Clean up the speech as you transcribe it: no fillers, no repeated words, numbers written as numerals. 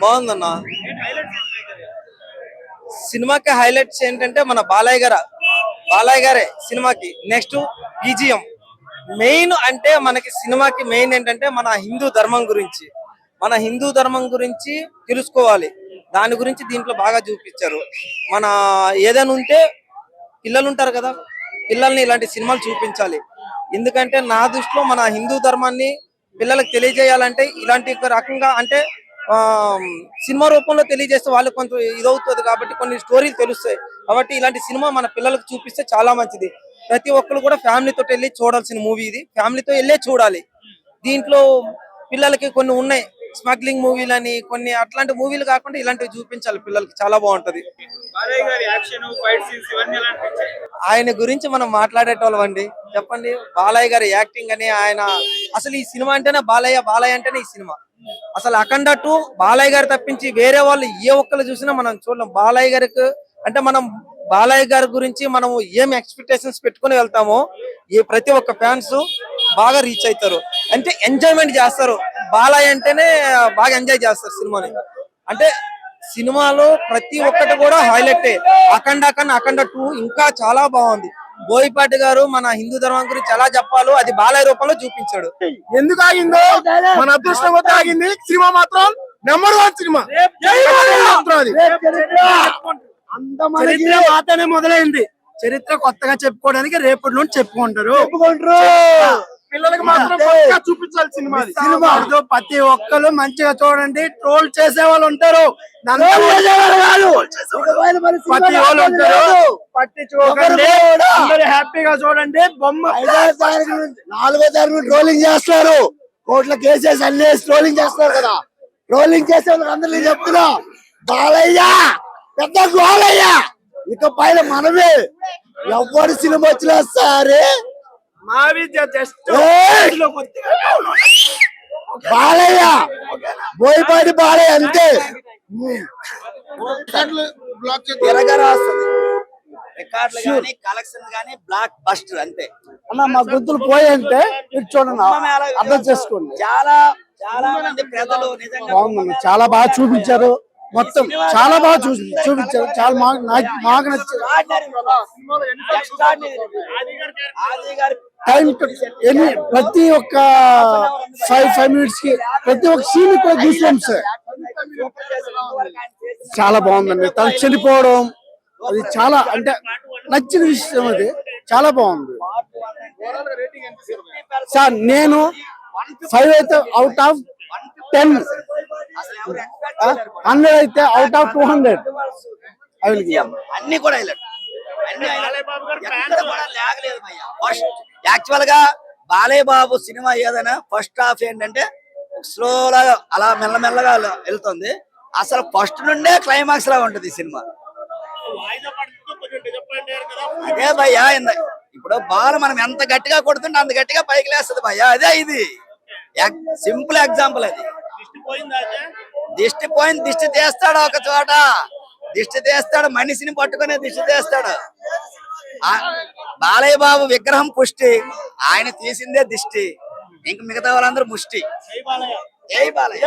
బాగుందన్న. సినిమాకి హైలైట్స్ ఏంటంటే మన బాలయ్య గారే సినిమాకి నెక్స్ట్ బీజిఎం. మెయిన్ అంటే మనకి సినిమాకి మెయిన్ ఏంటంటే మన హిందూ ధర్మం గురించి తెలుసుకోవాలి. దాని గురించి దీంట్లో బాగా చూపించారు. మన ఏదైనా ఉంటే పిల్లలు ఉంటారు కదా, పిల్లల్ని ఇలాంటి సినిమాలు చూపించాలి. ఎందుకంటే నా దృష్టిలో మన హిందూ ధర్మాన్ని పిల్లలకు తెలియజేయాలంటే ఇలాంటి ఒక రకంగా అంటే ఆ సినిమా రూపంలో తెలియజేస్తే వాళ్ళు కొంత ఇదవుతుంది కాబట్టి కొన్ని స్టోరీలు తెలుస్తాయి. కాబట్టి ఇలాంటి సినిమా మన పిల్లలకు చూపిస్తే చాలా మంచిది. ప్రతి ఒక్కరు కూడా ఫ్యామిలీతో వెళ్ళి చూడాల్సిన మూవీ ఇది. ఫ్యామిలీతో వెళ్ళే చూడాలి. దీంట్లో పిల్లలకి కొన్ని ఉన్నాయి, స్మగ్లింగ్ మూవీలని, కొన్ని అట్లాంటి మూవీలు కాకుండా ఇలాంటివి చూపించాలి పిల్లలకి. చాలా బాగుంటది. ఆయన గురించి మనం మాట్లాడేటోళ్ళం అండి. చెప్పండి, బాలయ్య గారి యాక్టింగ్ అని, ఆయన అసలు ఈ సినిమా అంటేనే బాలయ్య అంటేనే ఈ సినిమా. అసలు అఖండ 2 బాలయ్య గారు తప్పించి వేరే వాళ్ళు ఏ ఒక్కరు చూసినా మనం చూడలేం. బాలయ్య గారికి అంటే మనం బాలయ్య గారి గురించి మనం ఏం ఎక్స్పెక్టేషన్స్ పెట్టుకుని వెళ్తామో ప్రతి ఒక్క ఫ్యాన్స్ బాగా రీచ్ అవుతారు. అంటే ఎంజాయ్మెంట్ చేస్తారు. బాలయ్య అంటేనే బాగా ఎంజాయ్ చేస్తారు సినిమాని. అంటే సినిమాలో ప్రతి ఒక్కటి కూడా హైలైట్. అఖండ 2 ఇంకా చాలా బాగుంది. బోయపాటి గారు మన హిందూ ధర్మం గురించి ఎలా చెప్పాలో అది బాలయ్య రూపంలో చూపించాడు. ఎందుకు ఆగిందో మన అదృష్టం కొద్ది ఆగింది. సినిమా మాత్రం నెంబర్ 1 సినిమా. చరిత్ర మాత్రమే మొదలైంది. చరిత్ర కొత్తగా చెప్పుకోవడానికి రేపటి నుండి చెప్పుకుంటారు. పిల్లలకి మాత్రం చూపించాలి సినిమా. ప్రతి ఒక్కరు మంచిగా చూడండి. ట్రోల్ చేసే వాళ్ళు ఉంటారు, ప్రతి వాళ్ళు ఉంటారు. పట్టించుకోకండి, హ్యాపీగా చూడండి. బొమ్మ 4వ తారీఖు ట్రోలింగ్ చేస్తారు. కోట్ల కేసెస్ అన్ని ట్రోలింగ్ చేస్తారు కదా. ట్రోలింగ్ చేసే వాళ్ళకి అందరినీ చెప్తున్నా, బాలయ్య పెద్ద గోలయ్య. ఇక పైన మనమే ఎవరి సినిమా వచ్చినా సరే బాలయ్య, బోయపాటి బాలయ్య అంతే. రికార్డులు గానీ కలెక్షన్ గానీ బ్లాక్ బస్టర్ అంతే అన్న. మా గొంతులు పోయంటే ఇటు చూడండి, అర్థం చేసుకోండి. చాలా చాలా మంది ప్రజలు నిజంగా చాలా బాగా చూపించారు. మొత్తం చాలా బాగా చూపించారు. చాలా మాకు నచ్చింది. టైం ప్రతి ఒక్క 5 minutes కి ప్రతి ఒక్క సీన్ చూసాం సార్. చాలా బాగుందండి. తను చనిపోవడం అది చాలా అంటే నచ్చిన విషయం. అది చాలా బాగుంది సార్. నేను 5 అయితే అవుట్ ఆఫ్ 10, 100 అయితే అవుట్ ఆఫ్ 200. అన్ని కూడా యాక్చువల్ గా బాలయ్య బాబు సినిమా ఏదైనా ఫస్ట్ హాఫ్ ఏంటంటే స్లోగా అలా మెల్లమెల్లగా వెళ్తుంది. అసలు ఫస్ట్ నుండే క్లైమాక్స్ లా ఉంటది ఈ సినిమా. అదే భయ్యా, ఇప్పుడు బాల్ మనం ఎంత గట్టిగా కొడుతుంటే అంత గట్టిగా పైకి లేస్తుంది భయ్యా. అదే ఇది సింపుల్ ఎగ్జాంపుల్. అది దిష్టి తీస్తాడు, ఒక చోట దిష్టి తీస్తాడు, మనిషిని పట్టుకునే దిష్టి తీస్తాడు. బాలయ్య బాబు విగ్రహం పుష్టి, ఆయన తీసిందే దిష్టి, ఇంక మిగతా వాళ్ళందరూ ముష్టి. జై బాలయ్య.